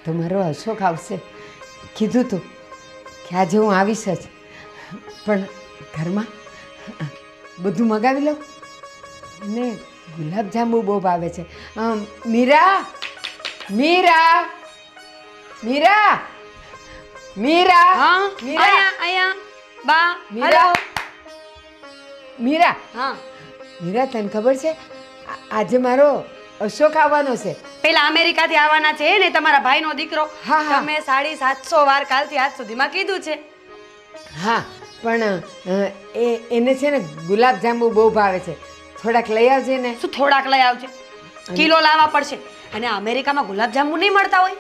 તો મારો અશોક આવશે. કીધું તું કે આજે હું આવીશ જ, પણ ઘરમાં બધું મગાવી લઉં. અને ગુલાબજાંબુ બહુ ભાવે છે. મીરા મીરા મીરા મીરા હા મીરા અહીંયા બા મીરા મીરા હા મીરા તને ખબર છે આજે મારો અશોક આવવાનો છે. પેલા અમેરિકાથી આવવાના છે ને તમારા ભાઈનો દીકરો. હા, હા. તમે 750 વાર કાલથી આજ સુધીમાં કીધું છે. હા પણ એને છે ને ગુલાબજાંબુ બહુ ભાવે છે. થોડાક લઈ આવજે ને. શું થોડાક લઈ આવજે? કિલો લાવવા પડશે. અને અમેરિકામાં ગુલાબજાંબુ નહીં મળતા હોય.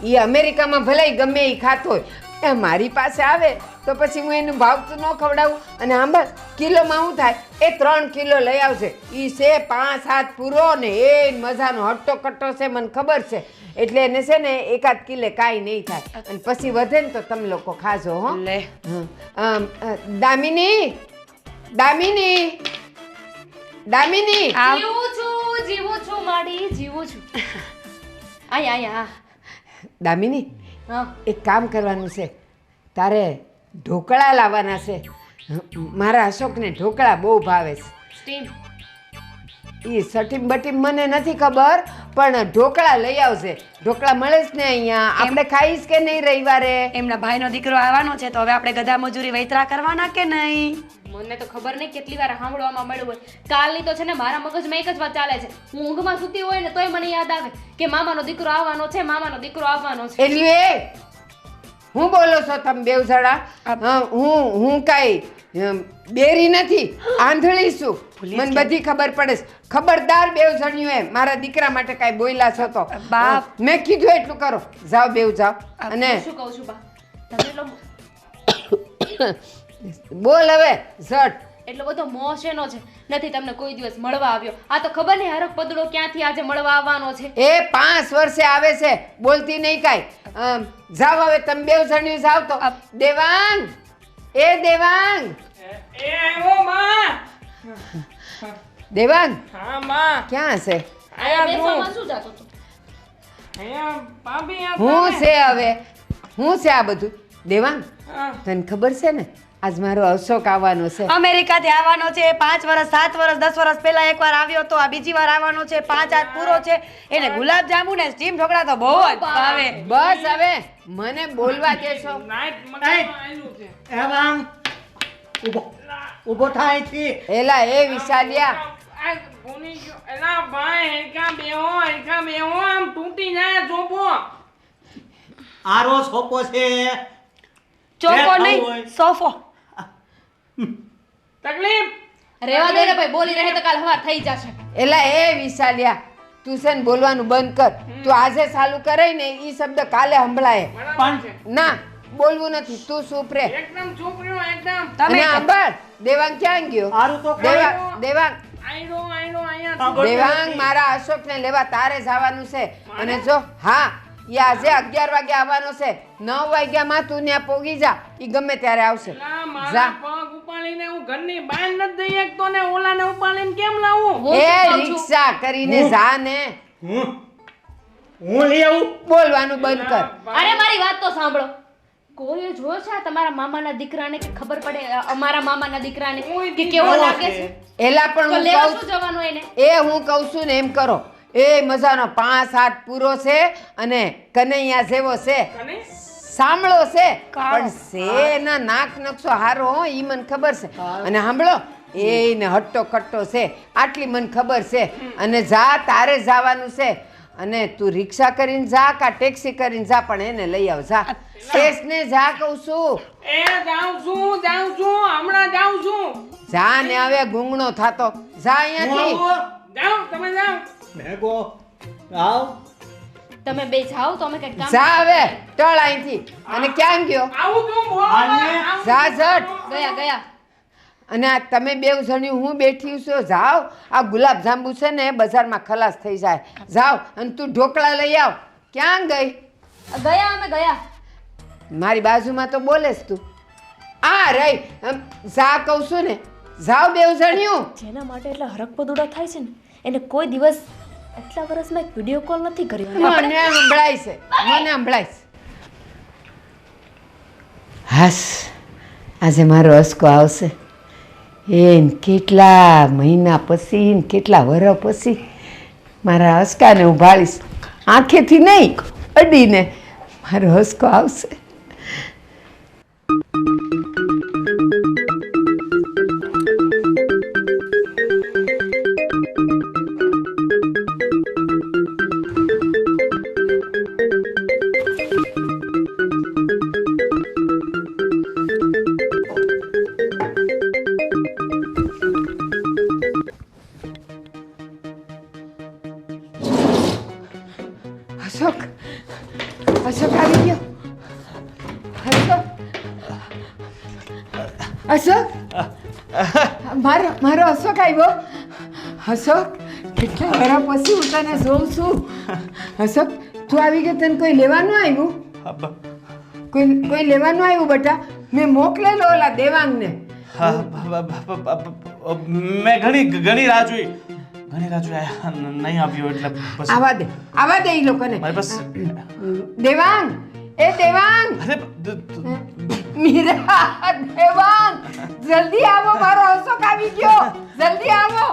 એ અમેરિકામાં ભલે ગમે એ ખાતો હોય, એ મારી પાસે આવે તો પછી હું એનું ભાવતું ન ખવડાવું. અને આંબા કિલોમાં શું થાય, એ 3 કિલો લઈ આવશે. એ છે 5-7 પૂરો ને એ મજાનો હટ્ટો કટ્ટો છે, મને ખબર છે. એટલે એને છે ને 1-8 કિલે કાંઈ નહીં થાય. અને પછી વધે ને તો તમે લોકો ખાજો. હો લે દામિની દામિની દામિની જીવું છું માડી જીવું છું. આયા દામિની હા એક કામ કરવાનું છે. તારે ઢોકળા લાવવાના છે. મારા અશોકને ઢોકળા બહુ ભાવે છે. સ્ટીમ એ સટીમ બટીમ મને નથી ખબર, પણ ઢોકળા લઈ આવશે. ઢોકળા મળે છે ને અહીંયા? આપણે ખાઈશ કે નહીં રવિવારે? એમના ભાઈનો દીકરો આવવાનો છે તો હવે આપણે ગધા મજૂરી વૈતરા કરવાના કે નહીં? મને તો ખબર નહીં કેટલી વાર સાંભળવામાં મળ્યું હોય. કાલની તો છે ને મારા મગજમાં એક જ વાત ચાલે છે. હું ઊંઘમાં સૂતી હોય ને તોય મને યાદ આવે કે મામાનો દીકરો આવવાનો છે, મામાનો દીકરો આવવાનો છે. એટલે હું બોલો છો તમે બેવ જણા? હું કાંઈ બેરી નથી, આંધળી છું. મને બધી ખબર પડે છે. ખબરદાર બેવ જણ્યું મારા દીકરા માટે કાંઈ બોલ્યા છો તો બાપ. મેં કીધું એટલું કરો. જાઓ બેવ જાઓ. અને શું કહું છું બા, તમે એટલો બોલ હવે ઝટ. એટલો બધો મોહ શેનો છે? નથી તમને કોઈ દિવસ મળવા આવ્યો. આ તો ખબર નહીં હરખ પદડો ક્યાંથી આજે મળવા આવવાનો છે. એ 5 વર્ષે આવે છે, બોલતી નહીં કાંઈ. જાઓ હવે તમે બેવ જણ્યું જાઓ તો. દેવાંગ એ દેવાંગ એ આવ્યો માં. દેવાંગ હા માં. ક્યાં છે? આયા બેસવામાં શું જાતો હતો? અહીંયા ભાભી આ હું છે હવે હું છે આ બધું? દેવાંગ હા. તને ખબર છે ને આજ મારો અશોક આવવાનો છે. અમેરિકાથી આવવાનો છે. 5 વર્ષ 7 વર્ષ 10 વર્ષ પહેલા એકવાર આવ્યો તો આ બીજી વાર આવવાનો છે. 5 આજ પૂરો છે. એને ગુલાબજાંબુ ને સ્ટીમ ઢોકળા તો બહુ જ ભાવે. બસ હવે મને બોલવા દેશો? નાઈટ મકાનમાં આવેલું છે. એવાંગ ઊભો થાય છે. એલા એ વિશાલિયા આ ભૂલી ગયો. એલા ભાઈ એકા બેહો આમ તૂટી જાય જોપો. આરો સોપો છે. ચોકો જે ખાવું નહીં હોય. સોફો. તકલીફ રેવા દે ને ભાઈ, બોલી રહે તો કાલ હવાર થઈ જશે. એલા એ વિશાલિયા તું છે ને બોલવાનું બંધ કર. તું આજે ચાલુ કરાય ને ઈ શબ્દ કાલે સંભળાય બરાબર છે. ના. બોલવું નથી. તું ચૂપ રે. એકદમ છોકરીઓ એકદમ અને તમે સાંભળ દેવાંગ ક્યાં ગયો? આરું તો દેવાંગ આયરો અહીંયા સાંભળ. દેવાંગ મારા અશોકને લેવા તારે જવાનું છે. અને જો હા એ આજે 11 વાગે આવવાનો છે. 9 વાગ્યામાં તું ત્યાં પોગી જા. ઈ ગમે ત્યારે આવશે. એલા મારા જા. પગ ઉપાડીને હું ઘરની બહાર નથી જઈ શકતો ને ઓલાને ઉપાડીને કેમ લાવું? હું એ શું કહું છું? રિક્ષા કરીને જા ને. હું લઈ આવું. બોલવાનું બંધ કર. અરે મારી વાત તો સાંભળો. કોઈએ જોયો છે આ તમારા મામાના દીકરાને? કે ખબર પડે અમારા મામાના દીકરાને કે કેવો લાગે છે? એલા પણ તો હું લેવા કહું શું જવાનું એને? હું કહું છું ને એમ કરો. એ મજાનો 5-7 પૂરો છે અને કનૈયા જેવો છે. અને સાંભળો છે કાળો. પણ છે ના નાક નકશો હારો હો ઈ મને ખબર છે. અને સાંભળો એને હટ્ટો કટ્ટો છે આટલી મને ખબર છે. અને જા તારે જવાનું છે. અને તું રિક્ષા કરીને જા કા ટેક્સી કરીને જા, પણ એને લઈ આવ. જા સ્ટેશને જા કહું છું. જાઉં છું હમણાં જાઉં છું. જા ને હવે ગુંગણો થાતો. જા અહીંયાથી. જાઓ તમે જાઓ. ભેગો આવ. તમે બે જાઓ તો અમે કઈક કામ જા હવે ટળ અહીંથી. અને ક્યાં ગયો? આવું તું બોલો. આને. જા ઝટ. ગયા અને આ તમે બેવ જણ્યું હું બેઠી છું. જાઓ આ ગુલાબજાંબુ છે ને બજારમાં ખલાસ થઈ જાય. જાઓ અને તું ઢોકળા લઈ આવ. ક્યાં ગઈ? અમે ગયા. મારી બાજુમાં તો બોલેસ તું. આ રહી. જા કહું છું ને. જાઓ બેવ જણ્યું. જેના માટે એટલે હરક પદુડા થાય છે ને એને કોઈ દિવસ એટલા વર્ષમાં એક વિડીયો કોલ નથી કર્યો મને સંભળાય છે, મને સંભળાય છે. હાસ, આજે મારો હસકો આવશે. એને કેટલા મહિના પછી ને કેટલા વર્ષ પછી મારા હસકાને ઉભાડીશ. આંખેથી નહીં, અડીને મારો હસકો આવશે. અશોક, અશોક આવી ગયો. અશોક, અશોક, મારો અશોક આવ્યો. અશોક, કેટલા વર્ષ પછી હું તને જોઉં છું. અશોક, તું આવી ગયો, તને કોઈ લેવાનું આવ્યું? કોઈ લેવાનું આવ્યું બેટા? મેં મોકલેલો ઓલા દેવાંગને. મેં ઘણી રાહ જોઈ આયા નહીં આવ્યો એટલે પછી આવા દે ઈ લોકોને. મારી પાસે દેવાંગ, એ દેવાંગ, અરે મીરા, દેવાંગ, જલ્દી આવો, મારો અશોક આવી ગયો, જલ્દી આવો.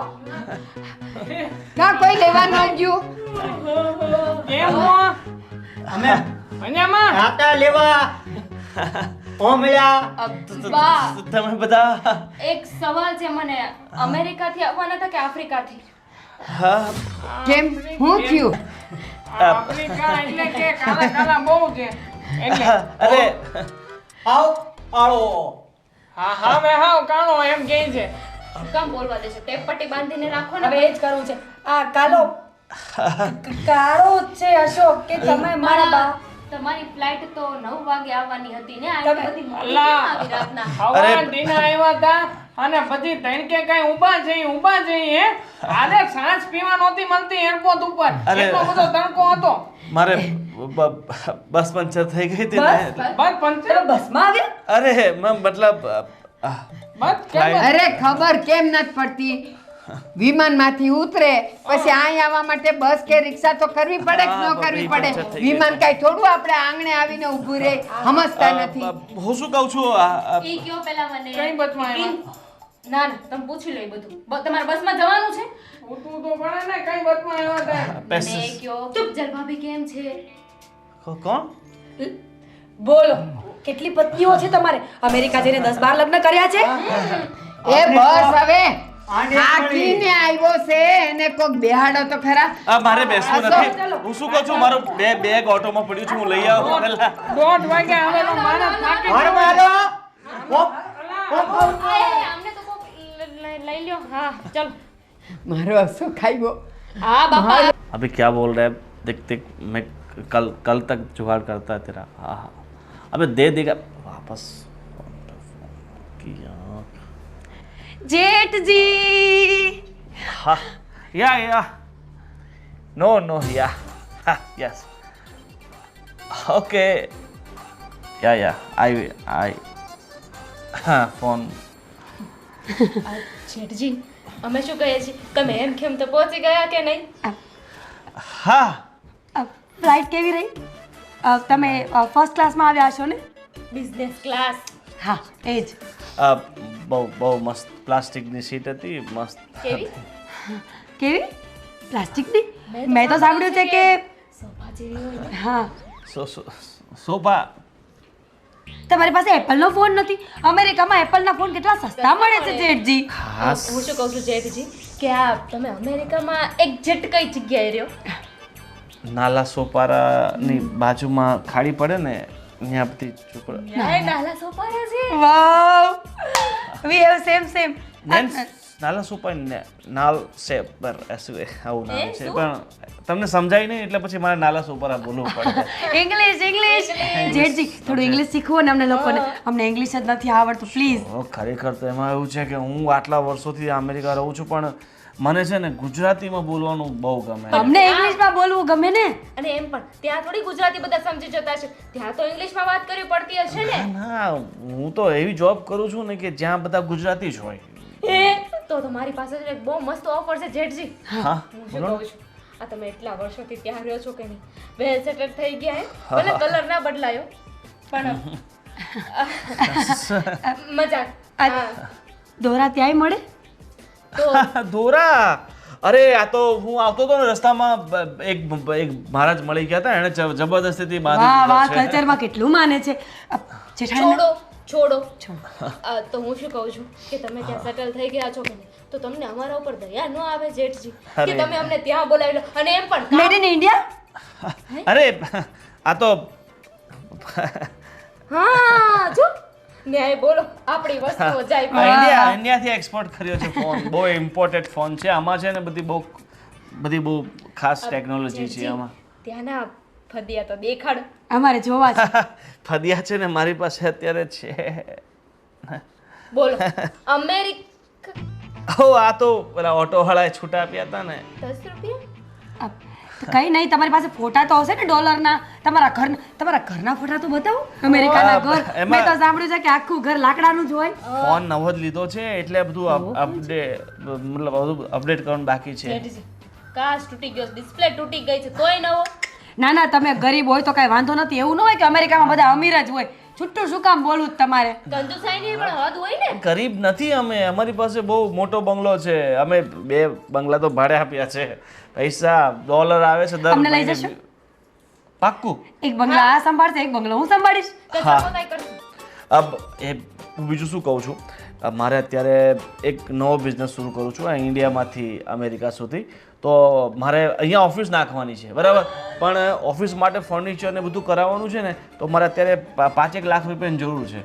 ના કોઈ લેવાનું આવ્યું? કેમ હો? અમે મજામાં? ખાતા લેવા ઓમળ્યા. બા તમે બધા એક સવાલ છે મને, અમેરિકાથી આવવાના હતા કે આફ્રિકાથી? હા કેમ, હું થયું? આફ્રિકા એટલે કે કાલા કાલા બહુ છે એટલે અરે આવ આળો. હા હવે હાવ કાણો એમ કહે છે. શું કામ બોલવા દેશો? ટેપ પટ્ટી બાંધીને રાખો ને. હવે એ જ કરવું છે. આ કાળો કાળો જ છે અશોક કે તમે મારા બા તમારી ફ્લાઇટ તો 9 વાગે આવવાની હતી ને, આ તમે- બધી મોડી કેમ અલ્લા. આવી રાતના? હવા દીના આવ્યા હતા અને પછી તણકે કઈ ઊભા જઈ હે આને સાંજ પીવા નહોતી મળતી એરપોર્ટ ઉપર. અરે. એટલો બધો તણકો હતો. મારે બસ પંચર થઈ ગઈ હતી ને એટલે- બસ પંચર બસમાં આવ્યા અરે મતલબ બસ કેમ Flight- અરે ખબર કેમ નથી પડતી? વિમાનમાંથી ઉતરે પછી અહીં આવવા માટે બસ કે રિક્ષા તો કરવી પડે કે ન હા, કરવી બાપરે, પડે? પંચર થઈ વિમાન કાંઈ થોડું આપણે આંગણે આવીને ઊભું રહે, સમજતા નથી. હું શું કહું છું ઈ કયો પેલા મને. કઈ બસમાં આવ્યા? ના ના, તમે પૂછી લો એ બધું. તમારે બસમાં જવાનું છે? ઉઠવું તો પડે ને કઈ બસમાં આવ્યા હતા. મને કયો. ચૂપ ભાભી કેમ છે? કોણ બોલો કેટલી પત્નીઓ છે તમારે? અમેરિકા જઈને 10-12 લગ્ન કર્યા છે? એ બસ હવે આને થાકીને આવ્યો છે, એને કોક બેહાડો તો ખરા. મારે બેસવું અશોક, નથી. હું શું કહું છું, મારું બેગ ઓટોમાં પડ્યું છે, હું લઈ આવું પહેલા. 1:30 વાગે આવેલો માણસ થાકી ઘર ગયો. મારો આમને તો કોક લઈ લ્યો. હા ચલો. મારો અશોક આવ્યો. હા બાપા. अभी क्या बोल रहा है? देख मैं कल तक जुगाड़ करता है तेरा. हाँ हाँ अबे दे देगा वापस. જેઠજી हाँ या नो या यस ओके या आई हाँ फोन. જેઠજી, અમે શું કહીએ છીએ? તમે એમ કેમ તો પહોંચી ગયા કે નહીં? हाँ ફ્લાઇટ કેવી રહી? તમે ફર્સ્ટ ક્લાસમાં આવ્યા છો ને? Business class. હા એ જ. બહુ મસ્ત પ્લાસ્ટિકની સીટ હતી મસ્ત. કેવી? કેવી? પ્લાસ્ટિકની? મેં તો સાંભળ્યું છે કે સોફા જેવી હોય. હા સોફા. તમારી પાસે એપલનો ફોન નથી? અમેરિકામાં એપલના ફોન કેટલા સસ્તા મળે છે જેઠજી. હા હું શું કહું છું જેઠજી, કે આ તમે અમેરિકામાં એક્ઝેક્ટ કઈ જગ્યાએ રહ્યો? નાલા સોપારાની બાજુમાં ખાડી પડે ને ત્યાં બધી છોકરા. નાલા સોપારા છે. વાવ વી હેવ સેમ નાલા સોપા નાલ સેપર એસુએ આવું નામ એ છે શું? પણ તમને સમજાય નહીં એટલે પછી મારે નાલા સોપારા બોલવું પડે. ઇંગ્લિશ જેઠજી થોડું ઇંગ્લિશ શીખવો ને અમને લોકોને. અમને ઇંગ્લિશ જ નથી આવડતું પ્લીઝ. ખરેખર તો એમાં એવું છે કે હું આટલા વર્ષોથી અમેરિકા રહું છું પણ મને છે ને ગુજરાતીમાં બોલવાનું બહુ ગમે. અમને ઇંગ્લિશમાં બોલવું ગમે ને. અને એમ પણ ત્યાં થોડી ગુજરાતી બધા સમજી જતા છે, ત્યાં તો ઇંગ્લિશમાં વાત કરવી પડતી હશે ને. ના હું તો એવી જોબ કરું છું ને કે જ્યાં બધા ગુજરાતી જ હોય. એ તો તમારી પાસે એક બહુ મસ્ત ઓફર છે જેઠજી. હા હું શું બોલો. કહું છું, આ તમે એટલા વર્ષોથી ત્યાં રહ્યો છો કે નહીં વેલ સેટલ થઈ ગયા હે ભલે કલર ના બદલાયો પણ મજાક હા. દોરા ત્યાંય મળે તો દોરા અરે આ તો હું આવતો હતો ને રસ્તામાં એક મહારાજ મળી ગયા હતા એને જબરદસ્તીથી વાહ વાહ બાંધી દીધો છે. કલ્ચરમાં કેટલું માને છે જેઠાણી છોડો તો હું શું કહું છું કે તમે ત્યાં સેટલ થઈ ગયા છો કે નહીં તો તમને અમારા ઉપર દયા ન આવે જેઠજી કે અરે. તમે અમને ત્યાં બોલાવી લો અને એમ પણ મેડ ઇન ઇન્ડિયા અરે આ તો હા જો ન્યાય બોલો આપણી વસ્તુઓ જાય પણ. ઇન્ડિયાથી એક્સપોર્ટ કર્યો છે ફોન બહુ ઇમ્પોર્ટેન્ટ ફોન છે આમાં છે ને બધી બહુ ખાસ ટેકનોલોજી છે જેઠજી, આમાં ત્યાંના ફદિયા તો દેખાડો અમારે જોવા છે ફદિયા છે ને મારી પાસે અત્યારે છે બોલો અમેરિક ઓ આ તો પેલા ઓટો વાળાએ છૂટા આપ્યા હતા ને 10 રૂપિયા કઈ નહીં તમારી પાસે ફોટા તો હશે ને ડોલરના તમારા ઘરના ફોટા તો બતાવો અમેરિકાના ઘર એમાં- મેં તો સાંભળ્યું છે કે આખું ઘર લાકડાનું જ હોય ફોન નવો જ લીધો છે એટલે બધું અપડેટ કરવાનું બાકી છે જેઠજી કાચ તૂટી ગયો ડિસ્પ્લે તૂટી ગઈ છે તોય નવો ના ના તમે ગરીબ હોય તો કાંઈ વાંધો નથી એવું ન હોય કે અમેરિકામાં બધા અમીર જ હોય છૂટું શું કામ બોલવું જ તમારે કંજુસાઈની પણ હદ હોય ને ગરીબ નથી અમે અમારી પાસે બહુ મોટો બંગલો છે અમે 2 બંગલા તો ભાડે આપ્યા છે પૈસા ડોલર આવે છે દર અમને લઈ મહિને. જશો? પાક્કું એક બંગલા આ સંભાળશે એક બંગલો હું સંભાળીશ કચરા પોતાય કરશું અબ હું બીજું શું કહું છું મારે અત્યારે એક નવો બિઝનેસ શરૂ કરું છું આ ઇન્ડિયામાંથી અમેરિકા સુધી તો મારે અહીંયા ઓફિસ નાખવાની છે બરાબર પણ ઓફિસ માટે ફર્નિચર ને બધું કરાવવાનું છે ને તો મારે અત્યારે 5-1 લાખ રૂપિયાની જરૂર છે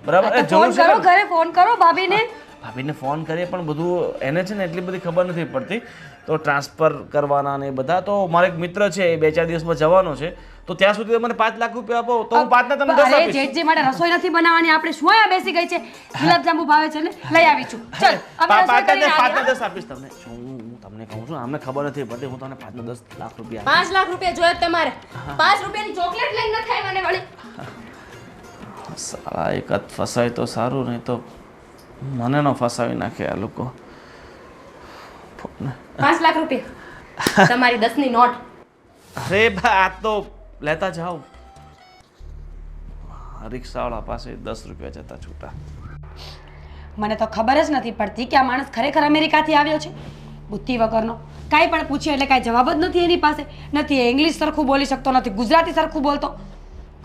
બરાબર એ તો ફોન જરૂર છે કરો ને? ઘરે ફોન કરો ભાભીને ભાભીને ફોન કરીએ પણ બધું એને છે ને એટલી બધી ખબર નથી પડતી તો ટ્રાન્સફર કરવાના ને એ બધા તો મારો એક મિત્ર છે એ 2-4 દિવસમાં જવાનો છે તો ત્યાં સુધી મને 5 લાખ રૂપિયા આપો તો હું 5 ના તમને 10 અરે આપીશ જેઠજી માટે રસોઈ નથી બનાવવાની આપણે શું અહીંયા બેસી ગઈ છે ગુલાબજાંબુ ભાવે છે ને લઈ આવી છું ચલ અમે રસોઈ કરીને આવીએ. 5 ના 10 આપીશ તમને હું તમને કહું છું અમને ખબર નથી પડતી હું તમને 5 ના 10 લાખ રૂપિયા 5 લાખ રૂપિયા જોઈએ તમારે 5 રૂપિયાની ચોકલેટ લઈને ન થાય મને વળી આપીશ. સાલા એક જ ફસાય તો સારું નહીં તો મને ન ફસાવી નાખે આ લોકો 5 લાખ રૂપિયા તમારી 10 ની નોટ અરે બા આ તો લેતા જાઓ રિક્ષાવાળા પાસે 10 રૂપિયા જતા છૂટા મને તો ખબર જ નથી પડતી કે આ માણસ ખરેખર અમેરિકાથી આવ્યો છે બુદ્ધિ વગરનો કાંઈ પણ પૂછ્યું એટલે કાંઈ જવાબ જ નથી એની પાસે નથી એ ઇંગ્લિશ સરખું બોલી શકતો નથી ગુજરાતી સરખું બોલતો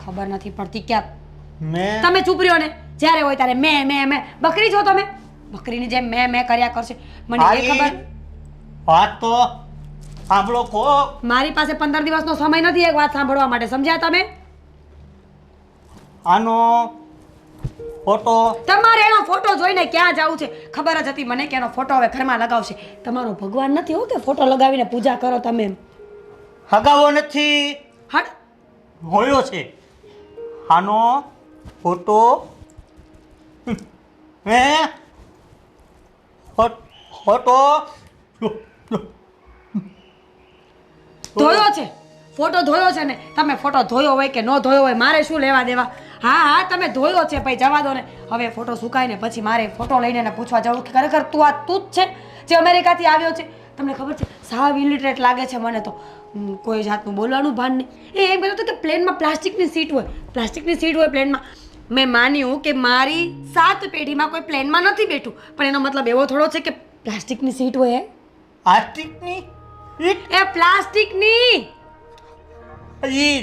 ખબર નથી પડતી ક્યાં મેં તમે ચૂપ રહ્યો ને જ્યારે હોય ત્યારે મેં બકરી છો તમે બકરીની જેમ મેં કર્યા કરશે મને એ આઈ ખબર વાત તો સાંભળો કો મારી પાસે 15 દિવસનો સમય નથી એક વાત સાંભળવા માટે સમજ્યા તમે આનો ફોટો તમારે એનો ફોટો જોઈને ક્યાં જવું છે ખબર જ હતી મને કે એનો ફોટો હવે ઘરમાં લગાવશે તમારો ભગવાન નથી હો કે ફોટો લગાવીને પૂજા કરો તમે એમ હગાવો નથી હટ હોયો છે આનો ફોટો હે ફોટો ધોયો છે ફોટો ધોયો છે ને તમે ફોટો ધોયો હોય કે ન ધોયો હોય મારે શું લેવા દેવા હા તમે ધોયો છે ભાઈ જવા દો ને હવે ફોટો સુકાય ને પછી મારે ફોટો લઈને એને પૂછવા જવું કે ખરેખર તું જ છે જે અમેરિકાથી આવ્યો છે તમને ખબર છે સાવ ઇલિટરેટ લાગે છે મને તો કોઈ જાતનું બોલવાનું ભાન નહીં એ એમ કહેતો હતો કે પ્લેનમાં પ્લાસ્ટિકની સીટ હોય પ્લેનમાં મેં માન્યું કે મારી 7 પેઢીમાં કોઈ પ્લેનમાં નથી બેઠું પણ એનો મતલબ એવો થોડો છે કે પ્લાસ્ટિકની સીટ હોય આસ્ટિકની એ પ્લાસ્ટિકની ઈ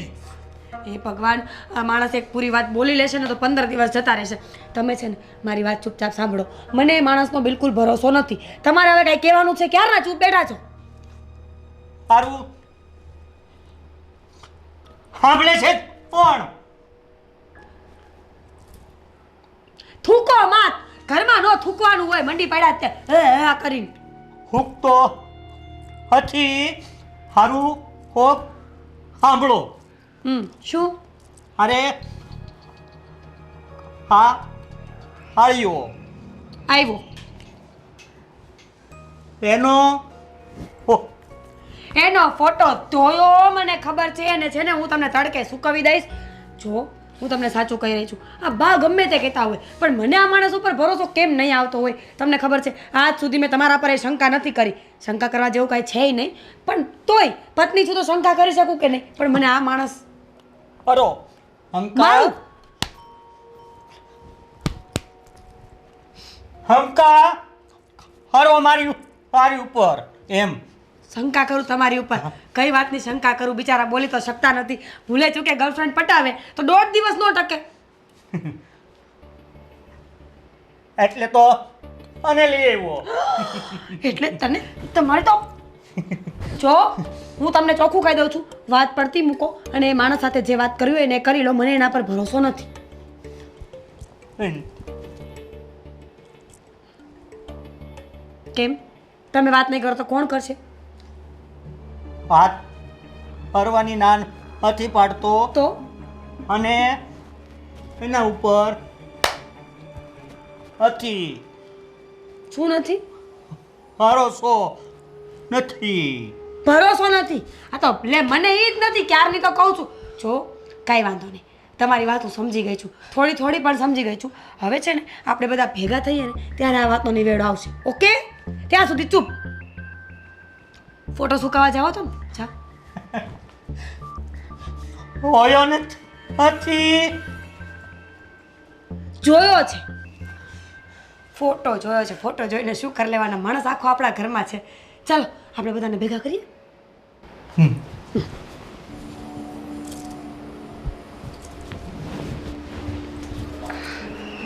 એ ભગવાન આ માણસ એક પૂરી વાત બોલી લેશે ને તો 15 દિવસ જતા રહેશે તમે છે ને મારી વાત ચૂપચાપ સાંભળો મને એ માણસનો બિલકુલ ભરોસો નથી તમારે હવે કાંઈ કહેવાનું છે ક્યારના ચૂપ બેઠા છો સારું સાંભળે છે પણ થૂકો માત ઘરમાં નો થૂકવાનું હોય મંડી પડ્યા તે આ કરીને હુક તો હથી સારું કોક સાંભળો શું અરે હા આવ્યો આવ્યો એનો હો- એનો ફોટો ધોયો મને ખબર છે અને છે ને હું તમને તડકે સુકવી દઈશ જો હું તમને સાચું કહી રહી છું. આ બા ગમે તે કહેતા હોય પણ મને આ માણસ ઉપર ભરોસો કેમ નહીં આવતો હોય તમને ખબર છે. આજ સુધી મેં તમારા પર એ શંકા નથી કરી. શંકા કરવા જેવું કાંઈ છે નહીં, પણ તોય પત્ની છું તો શંકા કરી શકું કે નહીં. પણ મને આ માણસ અરો હંકા મારું હંકા હરો મારી ઉપર એમ શંકા કરું તમારી ઉપર. કઈ વાતની શંકા કરું? બિચારા બોલી તો શકતા નથી. ભૂલે ચૂકે ગર્લફ્રેન્ડ પટાવે તો 1.5 દિવસ નો ટકે. એટલે તો અને લઈ આવ્યો. એટલે તને તમારે તો જો હું તમને ચોખ્ખું કહી દઉં છું, વાત પડતી મૂકો અને એ માણસ સાથે જે વાત કરવી હોય એને કરી લો. મને એના પર ભરોસો નથી. કેમ? તમે વાત નહીં કરો તો કોણ કરશે? વાત કરવાની ના નથી પાડતો તો અને એના ઉપર હતી શું નથી? ભરોસો નથી. ભરોસો નથી? આ તો લે મને એ જ નથી, ક્યારની તો કહું છું. જો કાંઈ વાંધો નહીં, તમારી વાત હું સમજી ગઈ છું, થોડી પણ સમજી ગઈ છું. હવે છે ને આપણે બધા ભેગા થઈએ ને ત્યારે આ વાતનો નિવેડો આવશે. ઓકે? ત્યાં સુધી ચૂપ. ફોટો સુકાવા જાઓ તો ને જા. હોયો નથી. જોયો છે ફોટો, જોયો છે. ફોટો જોઈને શું કરી લેવાના? માણસ આખો આપણા ઘરમાં છે. ચાલો આપણે બધાને ભેગા કરીએ.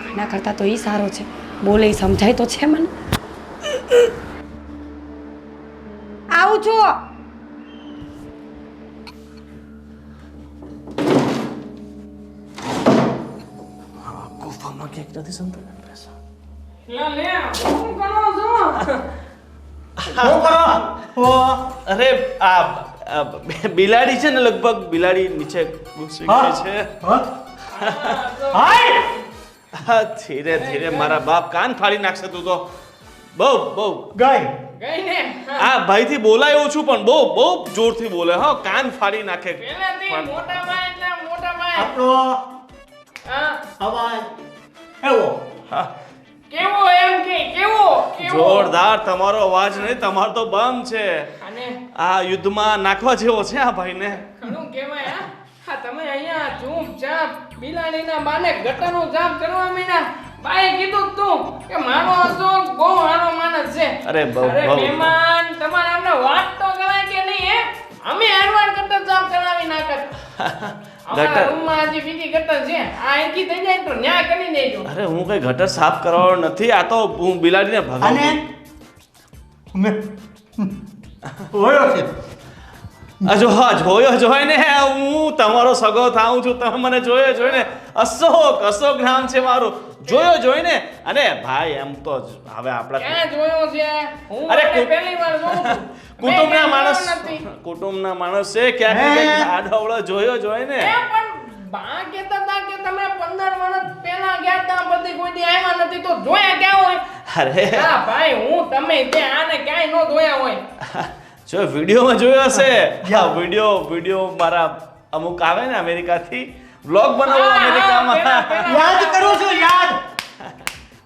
આના કરતાં તો એ સારો છે, બોલે ઈ સમજાય તો છે મને. આવું છો? ગુફામાં ક્યાંક નથી સંતાડે પૈસા. લે લે શું કરો છો? શું કરો? અરે આ બિલાડી છે ને, લગભગ બિલાડી નીચે ઘૂસી ગઈ છે. હાય હા, ધીરે ધીરે મારા બાપ કાન ફાડી નાખશે તું તો. બહુ ગઈ ગઈ ને આ ભાઈથી બોલાયો છું પણ બહુ જોરથી બોલે. હા, કાન ફાડી નાખે. પેલેથી મોટા ભાઈ એટલે મોટા ભાઈ. આપણો હા અવાજ એવો. હા, કેવો એમ કે કેવો કેવો જોરદાર. તમારો અવાજ નહીં, તમારો તો બમ છે. અને આ યુદ્ધમાં નાખવા જેવો છે આ ભાઈને. ઘણું કહેવાય. હા તમે અહીંયા ચૂપચાપ બિલાડીના બાને ગટરનું જાપ કરવા મીના. બાએ કીધું તું કે મારો અશોક બહુ સારો માણસ છે. અરે બહુ મહેમાન તમારે અમને વાત તો કરાય કે નહીં હે? અમે હારવાર ગટર જાપ કરાવી નાખત. અમારા રૂમમાં હજી બીજી ગટર છે. આ અહીંથી થઈ જાય તો ન્યા કરી દેજો. અરે હું કઈ ગટર સાફ કરવાનો નથી. આ તો હું બિલાડીને અને ભગાવું. મેં હોયો છે. જોય ને, હું તમારો સગો થાઉં છું. તમે મને જોઈને અશોક નામ છે મારું. જોઈ ને. અને ભાઈ એમ તો હવે આપણા ક્યાં જોયો છે? હું અરે આને પહેલી વાર જોઉં છું. કુટુંબના મેં માણસ નથી. કુટુંબના માણસ છે. ક્યાંક આડવળો જોયો ને. એ પણ બા કહેતા હતા કે તમે 15 વર્ષ પહેલા ગયા તા, બધી કોઈ દી આવ્યા નથી તો જોયા ક્યાં હોય? અરે હા ભાઈ, હું તમે ત્યાં આને ક્યાંય નો જોયા હોય. જો વિડીયોમાં જોયો હશે. હા, વિડીયો મારા અમુક આવે ને અમેરિકાથી વ્લોગ બનાવો. અમેરિકામાં યાદ કરું છું યાદ.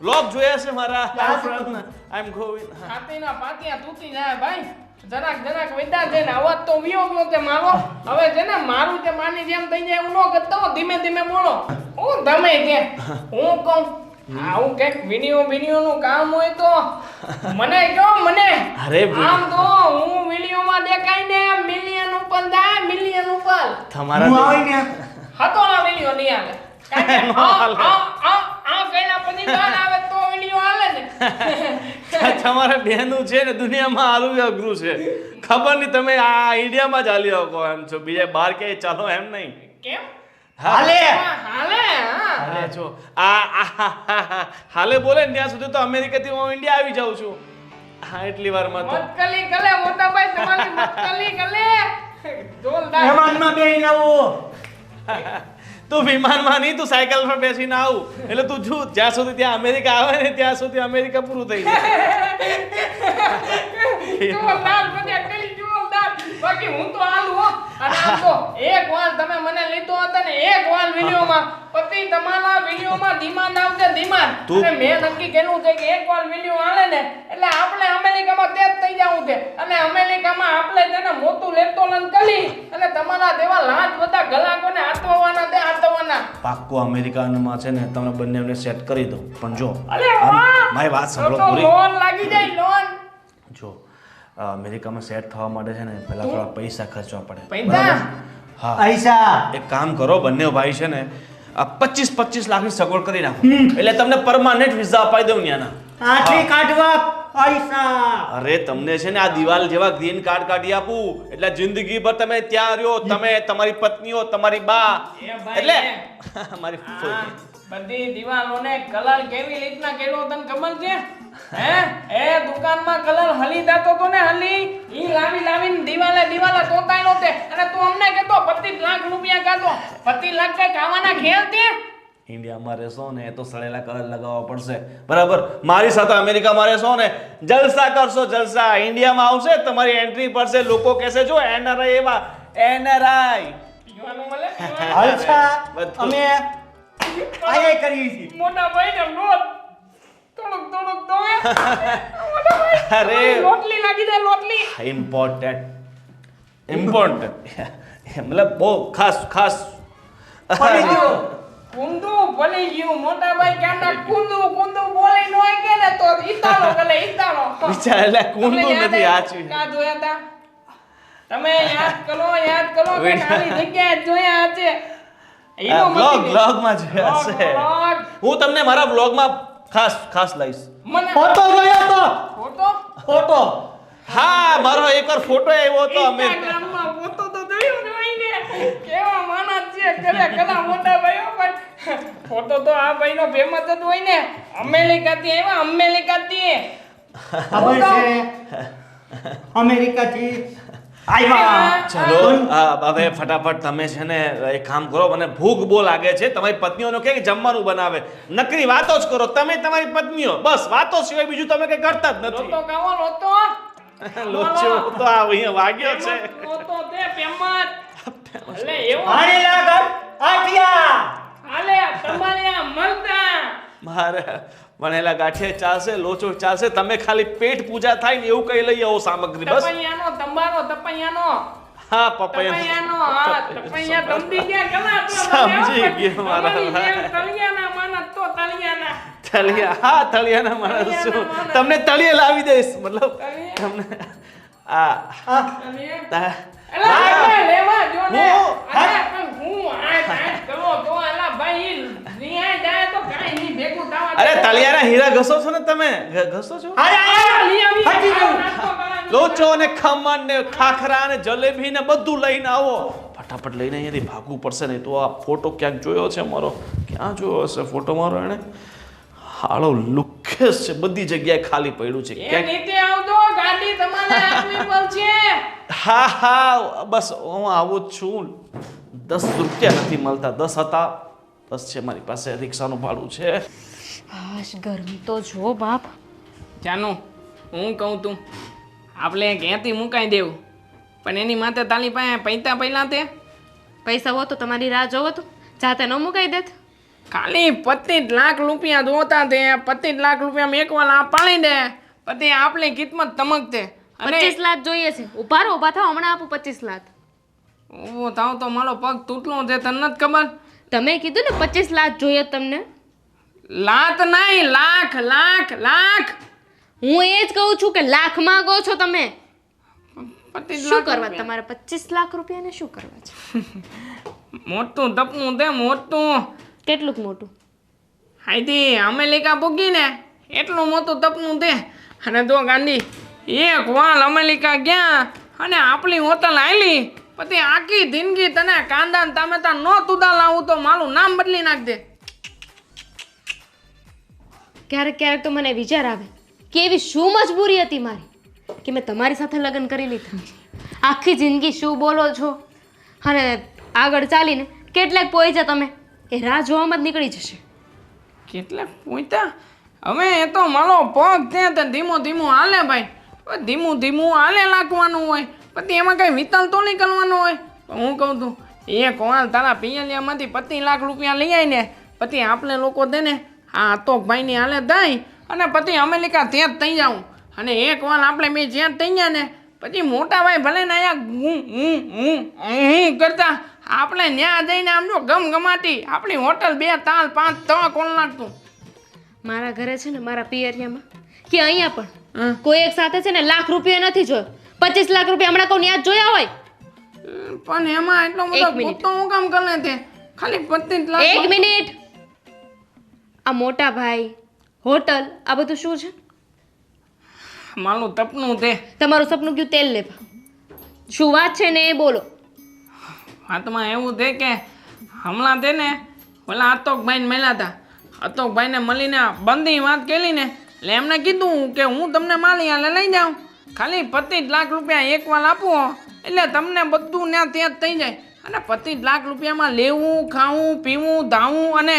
વ્લોગ જોયા છે મારા ફ્રેન્ડના. આઈ એમ ગોવિંદ. છાતીના પાટિયા તૂટી જાય ભાઈ. જરાક વેદા છે ને અવાજ તો વિયો ગયો તે મારો. હવે છે ને મારું તે માની જેમ થઈ જાય એવું ન કરતો. ધીમે બોલો. હું તમે છે હું કહું આવું કઈક વિડીયો નું કામ હોય તો મને કહો. મને અરે આમ તો હું વિડીયોમાં દેખાય ને મિલિયન ઉપર જાય, મિલિયન ઉપર. હું તમારા આવી ને હતોના વિડીયો નહીં આવે. કારણ કે આ કઈના પછી ગાન આવે તો વિડીયો હાલે ને. તમારે બેનું છે ને દુનિયામાં હાલવું અઘરું છે. ખબર નહીં તમે આ ઇન્ડિયામાં જ હાલી શકો એમ છો. બીજે બહાર ક્યાંય ચાલો એમ નહીં. કેમ હાલે હાલે? હા હાલે છો. હાલે બોલે ને ત્યાં સુધી તો અમેરિકાથી હું ઇન્ડિયા આવી જાઉં છું. હા, એટલી વારમાં તો મતકલી કલે મોટા ભાઈ તમારી મતકલી કલે જોરદાર. એમાંમાં બેહીને આવું. તું વિમાનમાં નહીં, તું સાયકલ પર બેસીને આવું. એટલે તું જો જ્યાં સુધી ત્યાં અમેરિકા આવે ને ત્યાં સુધી અમેરિકા પૂરું થઈ જાય. જોરદાર મજા કરી જોરદાર. બાકી હું તો હાલું હો. અને આમ તો એક વાલ તમે મને લીધો હતો ને એક વાલ વિડીયોમાં પતિ તમારા વિડીયોમાં ડિમાન્ડ આવશે ડિમાન્ડ. અને મેં નક્કી કર્યું છે કે એક વાલ વિડીયો હાલે ને એટલે આપણે અમેરિકામાં તે જ થઈ જવું છે. અને અમેરિકામાં આપણે તેને મોટું લેપટોપ કરી અને તમારા દેવા લાજ બધા ગલાકોને હાથવાના તે હાથવાના. પાક્કો અમેરિકામાં છે ને તમને બંનેને સેટ કરી દઉં પણ જો અરે વાહ! મારી વાત સાંભળો તો પૂરી. લોન લાગી જાય લોન. જો અમેરિકામાં સેટ થવા માટે છે ને પહેલા થોડા પૈસા ખર્ચવા પડે. પૈસા હા પૈસા એક કામ કરો, બંને ભાઈ છે ને આ 25 લાખની સગવડ કરી નાખો એટલે તમને પરમાનન્ટ વિઝા અપાઈ દઉં ત્યાંના. આથી કાઢવા પૈસા. અરે તમને છે ને આ દિવાલ જેવા ગ્રીન કાર્ડ કાઢી આપું એટલે જિંદગીભર તમે ત્યાં રહ્યો, તમે તમારી પત્નીઓ, તમારી બા, એ ભાઈ, એટલે મારી ફૂફો. બધી દિવાલોને કલર કેવી રીતના કર્યો તને ખબર છે? હે એ દુકાનમાં કલર હલી જાતો તો ને હલી ઈ લાવીને દિવાલે તોતાયનો તે. અને તું અમને કહેતો 25 લાખ રૂપિયા કાઢો. 25 લાખ કઈ ખાવાના ખેલ તે? ઇન્ડિયામાં રહેશો ને તો સળેલા કલર લગાવવા પડશે, બરાબર? મારી સાથે અમેરિકામાં રહેશો ને જલસા કરશો, જલસા. ઇન્ડિયામાં આવશે તમારી એન્ટ્રી પડશે, લોકો કહેશે જો એનઆરઆઈ એવા એનઆરઆઈ. પીવાનું મળે? અચ્છા બધું. અમે આયે કરીએ છીએ. મોટા ભાઈ ને લોટ થોડુંક દોવે. મોટા ભાઈ અરે લોટલી લાગી જાય લોટલી. ઇમ્પોર્ટન્ટ મતલબ બહુ ખાસ પડી ગયો. કુંદુ ભલી ગયું મોટા ભાઈ ક્યાંના કુંદુ બોલી નો કે ને તો ઈતાળો ગલે ઈતાળો. વિચાર એટલે કુંડું નથી આચવી. કા જોયા તા તમે યાદ કરો કે ખાલી જગ્યાએ જોયા છે. ઈનો બ્લોગમાં જોયા છે. હું તમને મારા બ્લોગમાં ખાસ લઈશ. મને ફોટો જોયો તો ફોટો હા, મારો એકવાર ફોટો આવ્યો હતો ઇન્સ્ટાગ્રામમાં ફોટો તો જોયો ને ભાઈને કેવા માણસ છે કરે કલા મોટા ભાઈઓ પણ ફોટો તો આ ભાઈનો ફેમસ જ હોય ને. અમેરિકાથી આવ્યા અમેરિકાથી. ખબર છે અમેરિકાથી આવ્યા. ચલો હવે ફટાફટ તમે છે ને એક કામ કરો, મને ભૂખ બહુ લાગે છે. તમારી પત્નીઓનો કે જમવાનું બનાવે, નકરી વાતો જ કરો તમે તમારી પત્નીઓ, બસ વાતો સિવાય બીજું તમે કઈ કરતા જ નથી. લોટો કાવો લોટો લોચો તો આ અહીંયા વાગ્યો છે. લોટો તે ફેમસ એટલે એવું આણેલા ઘર આઠિયા. હાલે તમારે આ મળતા મારે વણેલા ગાંઠિયા ચાલશે, લોચો ચાલશે, તમે ખાલી પેટ પૂજા થાય ને એવું કઈ લઈ આવો સામગ્રી બસ. તપૈયાનો તંબારો તપૈયાનો હા પપૈયા તપૈયાનો હા તપૈયા તંબી ગયા કલા તો સમજી ગયો મારા તળિયાના માણસ તો તળિયાના તળિયા. હા તળિયાના માણસ છું, તમને તળિયે લાવી દઈશ. મતલબ તમને આ તળિયા એલા લેવા જો ને અરે પણ હું આ કરો તો એલા ભાઈ નિયા જાય તો કાઈ ની ભેગું થવા અરે તળિયાના હીરા ઘસો છો ને તમે? ઘસો છો? હટી ગયું. લોચો ને ખમણ ને ખાખરા ને જલેબી ને બધું લઈને આવો. ફટાફટ લઈને અહીંયાથી ભાગવું પડશે નહીં તો. આ ફોટો ક્યાંક જોયો છે મારો, ક્યાં જોયો હશે ફોટો મારો એને? હાળો લુખેસ છે, બધી જગ્યાએ ખાલી પડ્યું છે. એ નીચે આવજો ગાડી તમારે આપવી પડશે. હા બસ હું આવું જ છું. 10 રૂપિયા નથી મળતા. 10 હતા, 10 છે મારી પાસે. રિક્ષાનું ભાડું છે. હાશ ગરમી તો જો બાપ. જાનું હું કહું તું આપણે ક્યાંથી મુકાઈ દેવું પણ એની માથે તાલી પાસે પૈસા પહેલા તે પૈસા હો તો તમારી રાહ જોવો તો જાતે ન મુકાઈ દેત. ખાલી 25 લાખ રૂપિયા જોતા તે 25 લાખ રૂપિયા મેકવા આ પાડી દે પછી આપણી કિંમત તમકતે. 25 લાખ જોઈએ છે. ઉભા રહો, ઉભા થાઓ, હમણાં આપું 25 લાખ. ઓ તાવ તો મારો પગ તૂટલો છે તને નથી ખબર? તમે કીધું ને 25 લાખ જોઈએ તમને. લાત નહીં લાખ લાખ લાખ. હું એ જ કહું છું કે લાખ માંગો છો તમે. 25 શું લાખ કરવા રૂપિયા. તમારે 25 લાખ રૂપિયાને શું કરવા છે? મોટું તપનું તે મોટું કેટલુંક મોટું? હાઈથી અમેરિકા પૂગી ને એટલું મોટું તપનું તે. અને જો ગાંધી એક વાલ અમેરિકા ગયા અને આપણી હોટલ આયલી પછી આખી જિંદગી તને કાંદા ને ટામેટા નો તુદા લાવું તો મારું નામ બદલી નાખ દે. ક્યારેક ક્યારેક તો મને વિચાર આવે કે એવી શું મજબૂરી હતી મારી કે મેં તમારી સાથે લગ્ન કરી લીધા. આખી જિંદગી શું બોલો છો અને આગળ ચાલીને કેટલાક પહોંચ્યા તમે એ રાહ જોવામાં જ નીકળી જશે. કેટલે પૂછતા હવે એ તો મારો પગ છે તે ધીમો ધીમો હાલે ભાઈ. ધીમું ધીમું હાલે લાગવાનું હોય પછી એમાં કઈ વિતલ તો નહીં કરવાનો હોય. હું કહું છું એક વાર તારા પિયલિયામાંથી 25 લાખ રૂપિયા લઈ આવીને પછી આપણે લોકો દે ને આ અતોકભાઈની હાલે દઈ અને પછી અમેરિકા ત્યાં જ થઈ જાઉં અને એક વાર આપણે બે જ્યાં થઈ ગયા ને પછી મોટા ભાઈ ભલે ને અહીંયા હું કરતા આપણે ત્યાં જઈને આમ જો ગમગમાટી આપણી હોટલ 2 તાલ 5 3 કોણ નાખતું. મારા ઘરે છે ને મારા પિયરિયામાં કે અહીંયા પણ કોઈ એક સાથે છે ને લાખ રૂપિયા નથી જોયો. 25 લાખ રૂપિયા હમણાં કોઈ ન્યા જ જોયા હોય. પણ એમાં એટલો બધો ખોટો હું કામ કરે તે ખાલી 25 લાખ. એક મિનિટ. આ મોટા ભાઈ હોટલ આ બધું શું છે? મારું તપનું તે તમારું સપનું કયું તેલ લેવા? શું વાત છે ને એ બોલો. વાતમાં એવું છે કે હમણાં તે ને ઓલા અતોકભાઈને મળ્યા હતા. અતોકભાઈને મળીને બંધી વાત કરી ને એટલે એમને કીધું કે હું તમને માલી હાલે લઈ જાઉં ખાલી 25 લાખ રૂપિયા એકવાર આપો એટલે તમને બધું ત્યાં ત્યાં જ થઈ જાય અને 25 લાખ રૂપિયામાં લેવું ખાવું પીવું ધાવું અને